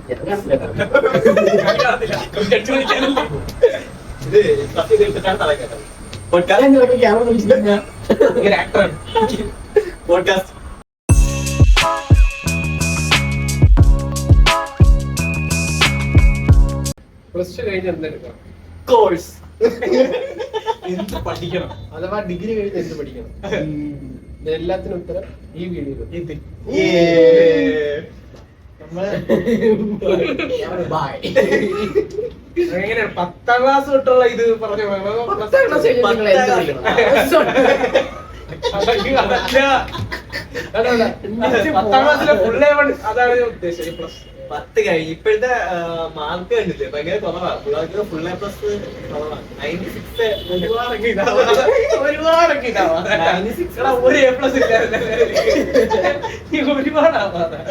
Plus two കഴിഞ്ഞ് എന്തെടുക്കാം? Course എന്ത് പഠിക്കണം, അഥവാ ഡിഗ്രി കഴിഞ്ഞ് എന്ത് പഠിക്കണം? എല്ലാത്തിനും ഉത്തരം ഈ വീഡിയോ. എങ്ങനെയാണ് 10ാം ക്ലാസ് തൊട്ടുള്ള ഇത് പറഞ്ഞു? 10ാം ക്ലാസ്സിലെ ഫുൾ അതാണ് ഉദ്ദേശം. പ്ലസ് 10 കഴിഞ്ഞ് ഇപ്പോഴത്തെ മാർക്ക് കണ്ടില്ലേ, ഭയങ്കര കുറവാണ്. പിള്ളേർക്ക് ഫുൾ എ പ്ലസ് കുറവാണ്. 96 ഒരുപാടൊക്കെ ഇതാവാ. 96 ഒരു എ പ്ലസ് ഇല്ല, ഒരുപാടാവാതെ.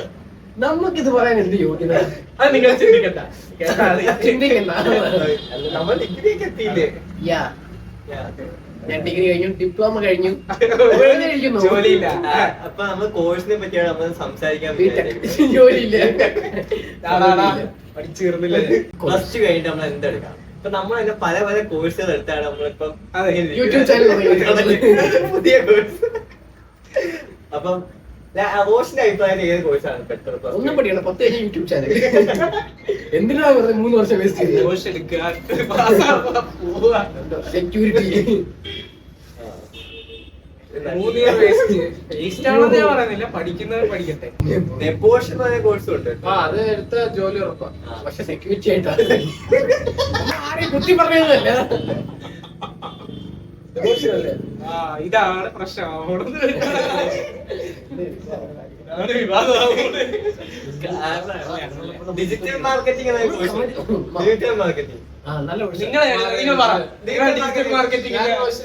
നമുക്കിത് പറയാൻ എന്ത് യോഗ്യത? അത് നിങ്ങൾ ചിന്തിക്കണ്ട. നമ്മൾ ഡിഗ്രിയൊക്കെ എത്തിയില്ലേ? ഞാൻ ഡിഗ്രി കഴിഞ്ഞു, ഡിപ്ലോമ കഴിഞ്ഞു, ജോലിയില്ല. അപ്പൊ നമ്മൾ കോഴ്സിനെ പറ്റിയാണ് നമ്മൾ സംസാരിക്കാൻ. ജോലിയില്ല, പഠിച്ചീർന്നില്ല. പ്ലസ് ടു കഴിഞ്ഞിട്ട് നമ്മൾ എന്തെടുക്കാം? അപ്പൊ നമ്മൾ തന്നെ പല പല കോഴ്സുകൾ എടുത്താണ് നമ്മളിപ്പം യൂട്യൂബ് ചാനൽ പുതിയ കോഴ്സ്. അപ്പം റോഷന്റെ അഭിപ്രായം ഏത് കോഴ്സാണ് പെട്ടെന്ന്? ഒന്നും പഠിക്കണം, 10 കഴിഞ്ഞ യൂട്യൂബ് ചാനൽ. എന്തിനാ 3 വർഷം വേസ്റ്റ് ചെയ്ത്? കോഴ്സ് എടുക്കുക, സെക്യൂരിറ്റി 3 ഇയർ വേസ്റ്റ്. വേസ്റ്റാണെന്ന് ഞാൻ പറയുന്നില്ല, പഠിക്കുന്നത് പഠിക്കട്ടെ. നെപ്പോഷൻ പറഞ്ഞ കോഴ്സും ഉണ്ട്. അത് എടുത്ത ജോലി ഉറപ്പാണ്, പക്ഷെ സെക്യൂരിറ്റി ആയിട്ടാണ്. ആരെയും കുത്തി പറഞ്ഞതല്ല. ഇതാണ് പ്രശ്നം. Digital marketing. Digital marketing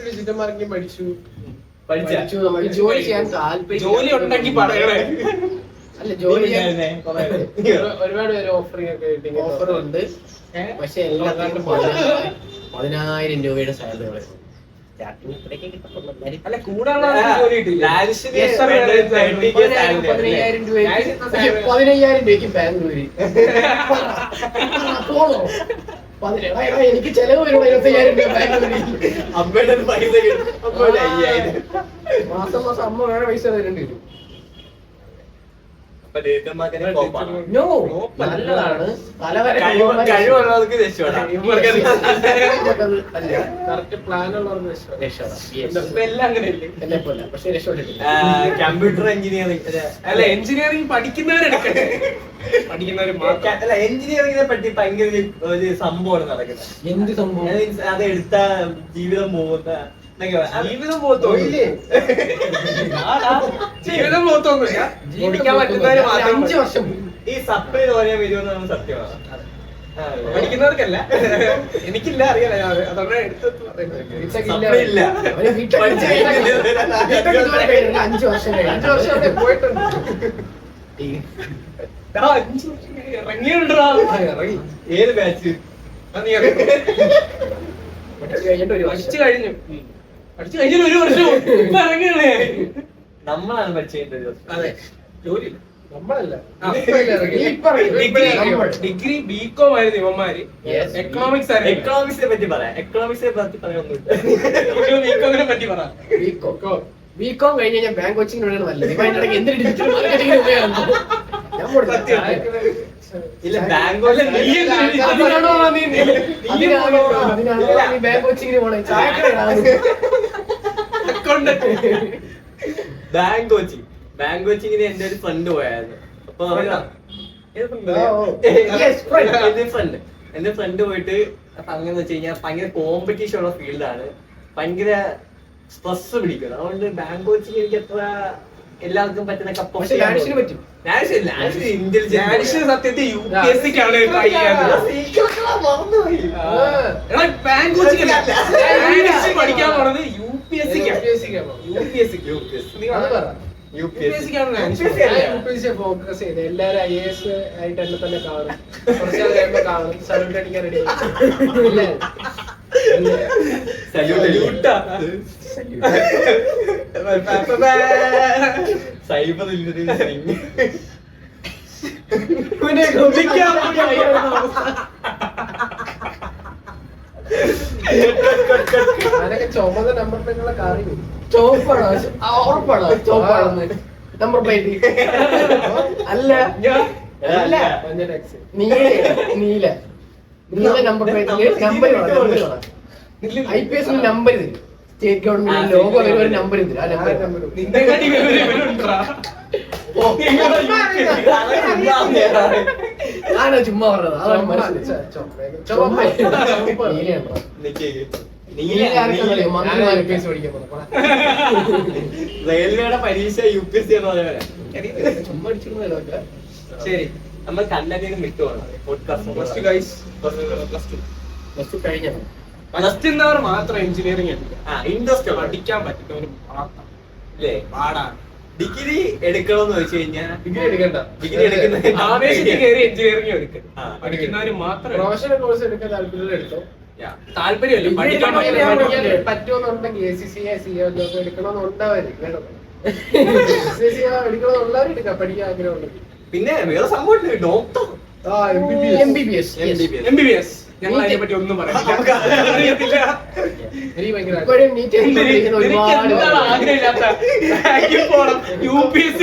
digital marketing പഠിച്ചു. ജോലി ചെയ്യാൻ താല്പര്യം, ജോലി ഉണ്ടെങ്കിൽ പറയണേ. അല്ല, ജോലി ഒരുപാട് പേര് ഓഫർ ഉണ്ട്, പക്ഷെ എല്ലാത്തിനും 10,000 രൂപയുടെ സാലറി. 15,000 രൂപയ്ക്ക് ബാംഗ്ലൂര്. എനിക്ക് ചെലവ് വരും 25,000 രൂപ ബാംഗ്ലൂരിൽ. അമ്മയുടെ പൈസ മാസം മാസം അമ്മ വേറെ പൈസ തരേണ്ടി വരും. നല്ലതാണ്, കഴിവുള്ളവർക്ക് രക്ഷപ്പെടാം. കറക്റ്റ് പ്ലാൻ ഉള്ളവർക്ക് രക്ഷപ്പെടാം. പക്ഷെ രക്ഷപ്പെട്ടിട്ടില്ല. കമ്പ്യൂട്ടർ എഞ്ചിനീയറിംഗ് അല്ല, എഞ്ചിനീയറിംഗ് പഠിക്കുന്നവരെടുക്കട്ടെ. അല്ല, എഞ്ചിനീയറിംഗിനെ പറ്റി ഭയങ്കര ഒരു സംഭവമാണ് നടക്കുന്നത്. എന്ത് സംഭവം? അത് എടുത്ത ജീവിതം പോകുന്ന ജീവിതം പോകത്തോന്നില്ല. ജീവിതം പോകത്തൊന്നുമില്ല, ജീവിക്കാൻ പറ്റുന്നവര് മാത്രം. 5 വർഷം ഈ സപ്ലൈ തോന്നിയാൽ വരുമെന്ന് നമ്മൾ സത്യമാണ്. പഠിക്കുന്നവർക്കല്ല, എനിക്കില്ല, അറിയാലോ. അതുകൊണ്ട് സപ്ലൈ ഇല്ല. 5 വർഷം അവിടെ പോയിട്ടുണ്ട്. 5 വർഷം ഇറങ്ങി. ഏത് ബാച്ച്? പഠിച്ചു കഴിഞ്ഞു 1 വർഷം ഇറങ്ങിയേ. നമ്മളാണ് പഠിച്ചത്. അതെ, ജോലി നമ്മളല്ല. ഡിഗ്രി ബികോം ആയിരുന്നു ഇവന്മാര്. എക്കണോമിക്സ് ആയിരുന്നു. എക്കണോമിക്സിനെ പറ്റി പറയാം. എക്കണോമിക്സിനെ പറ്റി പറയാനൊന്നുമില്ല. ബികോമിനെ പറ്റി പറയാം. ബികോം കഴിഞ്ഞ് കഴിഞ്ഞാൽ ബാങ്ക് കോച്ചിങ്ങിനാണ് നല്ലത്. എന്തൊരു ഡിജിറ്റൽ മാർക്കറ്റിംഗ് ഇല്ല, ബാങ്ക് ബാങ്ക് കോച്ചിങ്ങിന് പോണേ. ബാങ്ക് കോച്ചിങ്ങിന് എന്റെ ഒരു ഫ്രണ്ട് പോയായിരുന്നു. അപ്പൊ എന്റെ ഫ്രണ്ട് പോയിട്ട് അപ്പൊ അങ്ങനെ വെച്ച് കഴിഞ്ഞാൽ ഭയങ്കര കോമ്പറ്റീഷൻ ഉള്ള ഫീൽഡാണ്, ഭയങ്കര സ്ട്രെസ് പിടിക്കുന്നത്. അതുകൊണ്ട് ബാങ്ക് കോച്ചിങ് എനിക്ക് എത്ര എല്ലാവർക്കും പറ്റുന്ന കപ്പ് പറ്റും. സത്യത്തിൽ UPSCക്കാണ് ട്രൈ പഠിക്കാൻ പോണത് UPSC ഫോക്കസ് ചെയ്ത് എല്ലാരും IAS ആയിട്ട് എന്നെ തന്നെ കാണും. കുറച്ച് കഴിയുമ്പോ കാണും, സല്യൂട്ട് അടിക്കാൻ റെഡി. സൈബർ ഞാനൊക്കെ ചുമന്ന നമ്പർ പ്ലേറ്റുള്ള കാറി ചോപ്പാണോ? ഉറപ്പാണോ ചോപ്പാണെന്ന്? നമ്പർ പ്ലേറ്റ് അല്ല അല്ല മഞ്ഞ ടാക്സി. നീല നമ്പർ പ്ലേറ്റില് നമ്പർ IPS നമ്പർ തരും. സ്റ്റേറ്റ് ഗവൺമെന്റ് ലോഗോ ഒരു നമ്പർ തരും. ആ നമ്പർ ആണോ ചുമ്മാ പറഞ്ഞത്? അതാണ് റെയിൽവേയുടെ പരീക്ഷ UPSC എന്ന് പറഞ്ഞ ചുമ്മാ അടിച്ചിരുന്നല്ലോ. ശരി, നമ്മൾ കണ്ണധികം വിട്ടുപോകണം. പ്ലസ് ടു കഴിഞ്ഞോ? പ്ലസ് ടു എന്നവർ മാത്രം എഞ്ചിനീയറിംഗ് ഇൻട്രസ്റ്റ് പഠിക്കാൻ പറ്റുന്നവർ മാത്രം അല്ലേ? പാടാണ്. ഡിഗ്രി എടുക്കണമെന്ന് വെച്ച് കഴിഞ്ഞാൽ ഡിഗ്രി എടുക്കണ്ട. ഡിഗ്രി എടുക്കുന്ന ആവേശത്തിൽ കയറി എഞ്ചിനീയറിംഗ് എടുക്കും. ആ, പഠിക്കുന്നവര് മാത്രം പ്രൊഫഷണൽ കോഴ്സ് എടുക്കാൻ താല്പര്യം എടുത്തോ. താല്പര്യമല്ല, ഡിഗ്രി പഠിക്കാൻ എടുക്കാൻ പറ്റുമെന്നുണ്ടെങ്കിൽ ACCA CA എടുക്കണമെന്നുണ്ടവര് എടുക്കണമെന്നുള്ളവർ എടുക്കാം, പഠിക്കാൻ ആഗ്രഹമുണ്ടെങ്കിൽ. പിന്നെ വേറെ സംഭവം ഡോക്ടർ MBBS. MBBS ഞങ്ങൾ അതിനെ പറ്റി ഒന്നും പറയാനില്ല. അറിയത്തില്ല. എനിക്ക് ഭയങ്കര ഇപ്പോഴും നീറ്റ് എഴുതിക്കൊണ്ടിരിക്കുന്ന ഒരുപാട് ആഗ്രഹമില്ലാത്ത UPSC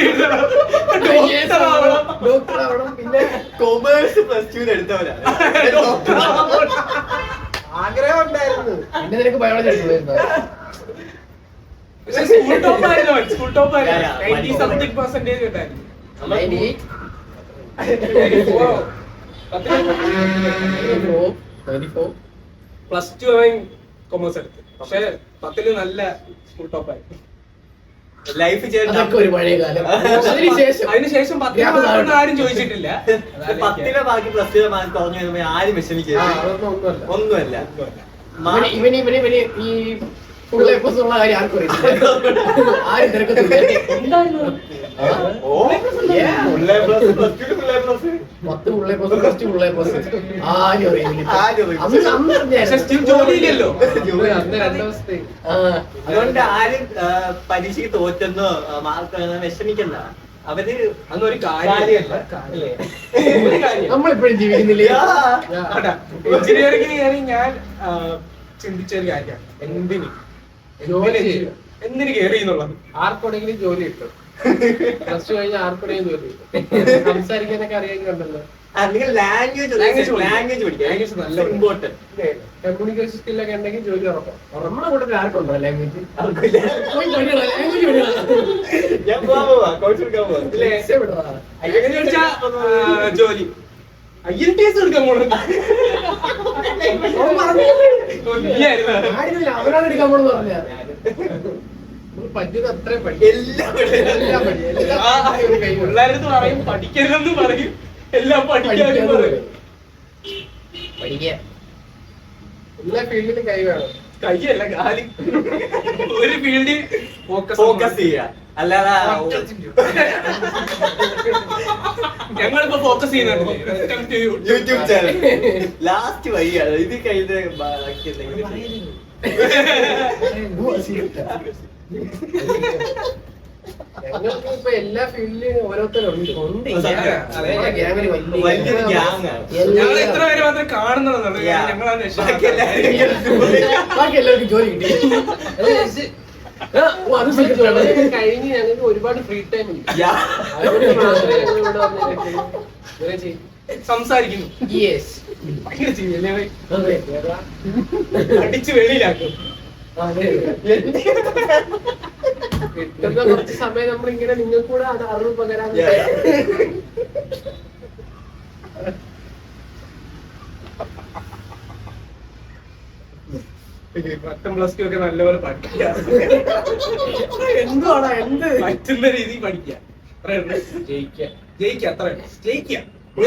ഡോക്ടർ ആവണം. പിന്നെ കൊമേഴ്സ് +2 എടുത്തവരാണ്. ആഗ്രഹം ഉണ്ടായിരുന്നു. പിന്നെ നിനക്ക് ബയോളജി എടുക്കുമായിരുന്നു. സ്കൂൾ ടോപ്പായിരുന്നു. സ്കൂൾ ടോപ്പായിരുന്നു. 90% കിട്ടായിരുന്നു. +2 അവൻ കൊമേഴ്സ് എടുത്തു. പക്ഷെ 10 നല്ല സ്കൂൾ ടോപ്പായിരുന്നു. ലൈഫ് അതൊക്കെ ഒരു പഴയ കാലം. അതിനുശേഷം അതിനുശേഷം 10 ആരും ചോദിച്ചിട്ടില്ല. 10ലെ ബാക്കി +2 മാർക്ക് കുറഞ്ഞു വരുമ്പോ ആരും വിഷമിക്കുക ഒന്നുമല്ല. ഇവന് ഈ ഫുൾ എ പ്ലസ് ഉള്ള കാര്യം ആർക്കും അറിയില്ല. ആരും തിരക്കത്തില്ല. 10 full A plus, +2 full A plus ആരും അറിയില്ല. ജോലിയില്ലല്ലോ. അതുകൊണ്ട് ആരും പരീക്ഷയ്ക്ക് തോറ്റെന്നോ മാർക്ക് വിഷമിക്കണ്ട. അവര് അതൊരു കാര്യമല്ല. നമ്മളിപ്പോഴും ജീവിക്കുന്നില്ലേ? എഞ്ചിനീയറിംഗിന് കയറി ഞാൻ ചിന്തിച്ചൊരു കാര്യമാണ്, എന്തിന് കയറി എന്നുള്ളത്. ആർക്കൊടെങ്കിലും ജോലി കിട്ടും. +2 കഴിഞ്ഞാൽ ആർക്കൊടെങ്കിലും ജോലി കിട്ടും. സംസാരിക്കാനൊക്കെ അറിയാമെങ്കിലുണ്ടല്ലോ. നിങ്ങൾ ലാംഗ്വേജ് നല്ല ഇമ്പോർട്ടന്റ്. കമ്മ്യൂണിക്കേഷൻ സ്കില്ലൊക്കെ ഉണ്ടെങ്കിൽ ജോലി ഉറപ്പാണ്. നമ്മളെ കൂട്ടത്തിൽ ആർക്കുണ്ടോ ലാംഗ്വേജ്? ഞാൻ പോവാ കോഴ്സ് എടുക്കാൻ പോവാ. എങ്ങനെ ചോദിച്ചാ ജോലി IELTS എടുക്കാൻ പോണത് അവരാണ് എടുക്കാൻ പോണെന്ന് പറഞ്ഞ പറ്റുന്നത് അത്രയും പിള്ളേരടുത്ത് പറയും പഠിക്കരുതെന്ന് പറയും, എല്ലാം പഠിക്കാനും പറയും. പഠിക്കുക എല്ലാ ഫീൽഡിലും കൈ വേണം. കൈയല്ല കാലി. ഒരു ഫീൽഡിൽ ഫോക്കസ് ചെയ്യുക, അല്ലാതെ ഞങ്ങളിപ്പോ ഫോക്കസ് ചെയ്യുന്നുണ്ട് യൂട്യൂബ് ചാനൽ ലാസ്റ്റ് വഴിയാണ് ഇത് കഴിഞ്ഞ ബാക്കി ഞങ്ങൾക്ക് ഇപ്പൊ എല്ലാ ഫീൽഡിലും ഓരോരുത്തരുണ്ട്. വലിയൊരു ഗ്യാങ് ആണ്. ഞങ്ങൾ എത്ര പേര് മാത്രം കാണുന്നുള്ളൂ. ഞങ്ങളാണ് ബാക്കി എല്ലാവർക്കും ജോലി കിട്ടി. കഴിഞ്ഞ് ഞങ്ങൾക്ക് ഒരുപാട് ഫ്രീ ടൈം ഉണ്ട്. അതുകൊണ്ട് മാത്രമേ ഞങ്ങൾ ഇവിടെ വന്നിട്ട് സംസാരിക്കുന്നു. ഭയങ്കര ചെയ്യല്ലേ, അടിച്ച് വെളിയിലാക്കും. കിട്ടുന്ന കുറച്ച് സമയം നമ്മളിങ്ങനെ നിങ്ങൾക്ക് കൂടെ അത് അറിവ് പകരാൻ +2 ഒക്കെ നല്ലപോലെ പഠിക്കുക. എന്തുവാടാ എന്ത് പറ്റുന്ന രീതിയിൽ പഠിക്കുക. ജയിക്കുക അത്ര ജയിക്കുക.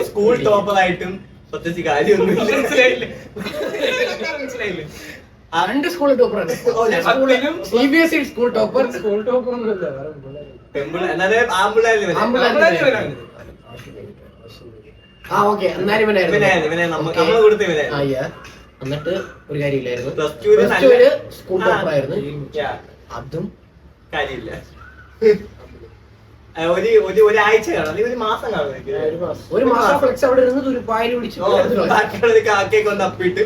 സ്കൂൾ ടോപ്പറായിട്ടും പ്രത്യേകിച്ച് കാര്യമൊന്നുമില്ല. മനസ്സിലായില്ലേ? രണ്ട് സ്കൂൾ ടോപ്പറാണ്. സ്കൂളിലും CBSE school topper. School topper ഒന്നുമില്ല. ആ ഓക്കെ, എന്നാലും നമ്മള് കൊടുത്ത എന്നിട്ട് ഒരു കാര്യമില്ലായിരുന്നു. +2 സ്കൂൾ ടോപ്പറായിരുന്നു. അതും കാര്യമില്ല. ഒരാഴ്ച കാണും അല്ലെങ്കിൽ ഒരു മാസം കാണും എനിക്ക്. ഒരു മാസം ഫ്ലെക്സ് അവിടെ ഇരുന്നത് ഒരു പായൽ പിടിച്ചു ബാക്കിയുള്ളത് കാക്കയൊക്കെ ഒന്ന് അപ്പിട്ട്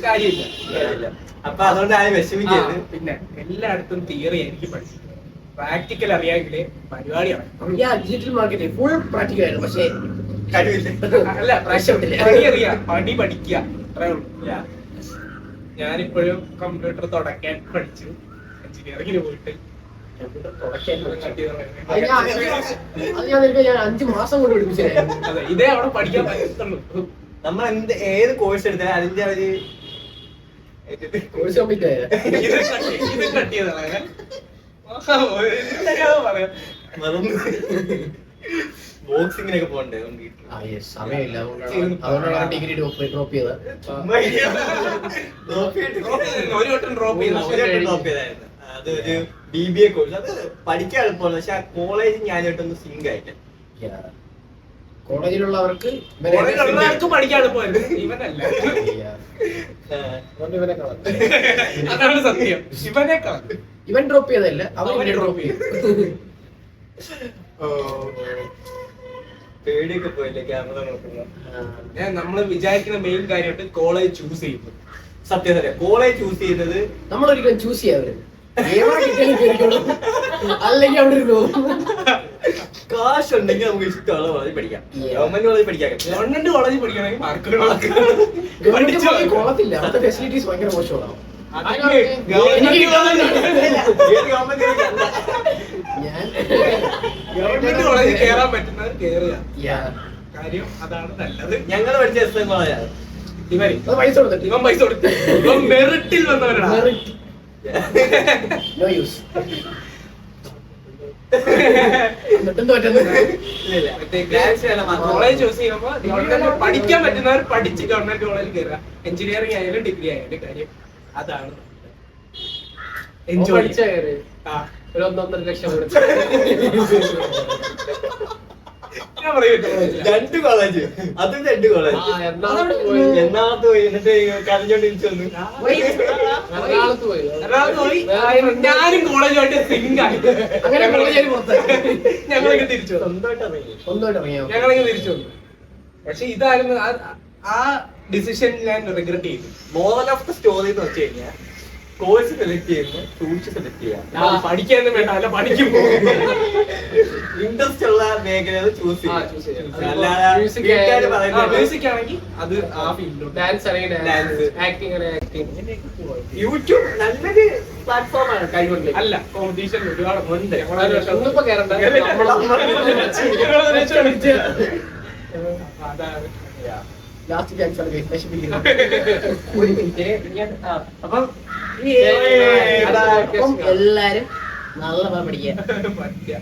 കാര്യമില്ല. അപ്പൊ അതുകൊണ്ട് ആരും വിഷമിക്കരുത്. പിന്നെ എല്ലായിടത്തും തിയറി എനിക്ക് പഠിച്ചു, പ്രാക്ടിക്കൽ അറിയാമെങ്കിലേ പരിപാടി ഡിജിറ്റൽ മാർക്കറ്റിംഗ് ഫുൾ പ്രാക്ടിക്കൽ ആയിരുന്നു. പക്ഷേ കഴിവില്ല. അല്ല പണി അറിയാം, പണി പഠിക്കുക, അത്രേ ഉള്ളൂ. ഞാനിപ്പോഴും കമ്പ്യൂട്ടർ തുടക്കാൻ പഠിച്ചു, എഞ്ചിനീയറിംഗിന് പോയിട്ട് അത് ഞാൻ 5 മാസം കൊണ്ട് പഠിപ്പിച്ചായിരുന്നു. അതെ, ഇതേ അവിടെ പഠിക്കാൻ പറ്റുള്ളൂ. നമ്മൾ ഏത് കോഴ്സ് എടുത്താലും അതിന്റെ ഒരു കോഴ്സ് കംപ്ലീറ്റ് ആയത് ഇത് കട്ടിയതാണ് പറയാം. ബോക്സിങ്ങിനൊക്കെ പോകണ്ടേ സമയമില്ല, അതുകൊണ്ടാണ് ഡിഗ്രി ഡ്രോപ്പ് ചെയ്തത്. ഒരു വട്ടം ഡ്രോപ്പ് ചെയ്തു. അതൊരു BBA കോഴ്സ്, അത് പഠിക്കാൻ എളുപ്പമാണ്. പക്ഷെ ആ കോളേജ് ഞാനായിട്ടൊന്ന് സിങ്ക് ആയിട്ട് കോളേജിലുള്ളവർക്ക് പഠിക്കാൻ എളുപ്പമായിരുന്നു, ഇവനല്ല. ഇവനെ കളഞ്ഞു. അതാണ് സത്യം, ഇവനെ കളഞ്ഞു. ഇവൻ ഡ്രോപ്പ് ചെയ്തല്ല, അവൻ ഡ്രോപ്പ് ചെയ്തു. പേടിയൊക്കെ പോയില്ലേ ക്യാമറ നോക്കുന്ന? നമ്മള് വിചാരിക്കുന്ന മെയിൻ കാര്യമായിട്ട് കോളേജ് ചൂസ് ചെയ്യുന്നത്. സത്യം കോളേജ് ചൂസ് ചെയ്യുന്നത് നമ്മളൊരിക്കലും ചൂസ് ചെയ്യാവര് അല്ലെങ്കിൽ അവിടെ ഇരുന്നു. കാശ് ഉണ്ടെങ്കിൽ നമുക്ക് ഇഷ്ടമുള്ള കോളേജ് പഠിക്കാം. ഗവൺമെന്റ് കോളേജ് പഠിക്കാൻ ഗവൺമെന്റ് കോളേജ് പഠിക്കണമെങ്കിൽ മാർക്കുകൾ ഗവൺമെന്റ് കൊള്ളത്തില്ല, അവിടുത്തെ ഫെസിലിറ്റീസ് ഭയങ്കര മോശമാണ്. ഗവൺമെന്റ് കോളേജിൽ കയറാൻ പറ്റുന്നവർ കയറുക, കാര്യം അതാണ് നല്ലത്. ഞങ്ങൾ പഠിച്ച SN കോളേജാണ്. പൈസ കൊടുത്തിട്ട് ഇവൻ പൈസ കൊടുത്ത് ഇവൻ മെറിറ്റിൽ വന്നവരാണ്. No use. എന്നിട്ടും പറ്റുന്നില്ല. കോളേജ് ചൂസ് ചെയ്യുമ്പോ ഗവൺമെന്റ് പഠിക്കാൻ പറ്റുന്നവർ പഠിച്ച് ഗവൺമെന്റ് കോളേജിൽ കയറുക. എഞ്ചിനീയറിംഗ് ആയാലും ഡിഗ്രി ആയാലും കാര്യം അതാണ്. എൻജോയ് ഒരു 1.5 ലക്ഷം ഞാൻ പറയൂട്ടോ, 2 കോളേജ്, അതും 2 കോളേജ്. എറണാകുളത്ത് പോയി, എന്നിട്ട് കരഞ്ഞോണ്ട് തിരിച്ചു വന്നു. എറണാകുളത്ത് പോയി. ഞാനും കോളേജുമായിട്ട് സിങ്ക് ആയി. അങ്ങനെ കോളേജ് ഞങ്ങളൊക്കെ തിരിച്ചു വന്നു, സ്വന്തമായിട്ട് ഇറങ്ങിയോ? ഞങ്ങളൊക്കെ തിരിച്ചു വന്നു. പക്ഷെ ഇതായിരുന്നു ആ ഡിസിഷൻ ഞാൻ റിഗ്രറ്റ് ചെയ്തു. മോറൽ ഓഫ് ദ സ്റ്റോറി എന്ന് വെച്ച് കഴിഞ്ഞാൽ കോഴ്സ് സെലക്ട് ചെയ്യുമ്പോൾ സൂക്ഷിച്ച് സെലക്ട് ചെയ്യാം. പഠിക്കാനും വേണ്ട, അല്ല പഠിക്കും. ഇൻട്രസ്റ്റ് ഉള്ള മേഖല ചൂസ് മ്യൂസിക് ആണെങ്കിൽ അത് ആ ഫീൽഡിലോട്ട്, ഡാൻസ് ആണെങ്കിൽ ഡാൻസ്, ആക്ടിങ് ആണെങ്കിൽ ആക്ടിങ്. യൂട്യൂബ് നല്ലൊരു പ്ലാറ്റ്ഫോമാണ് കഴിവുണ്ട്. അല്ല, കോമ്പറ്റീഷൻ ഒരുപാട് ഉണ്ട്. ഒന്നിപ്പോ കേറണ്ട. അതാണ് ലാസ്റ്റ് ചാൻസ് ആണ് നശിപ്പിക്കുന്നത്. ഒരു മിനിറ്റ്. അപ്പം എല്ലാരും നല്ല പഠിക്കുക. പറ്റിയ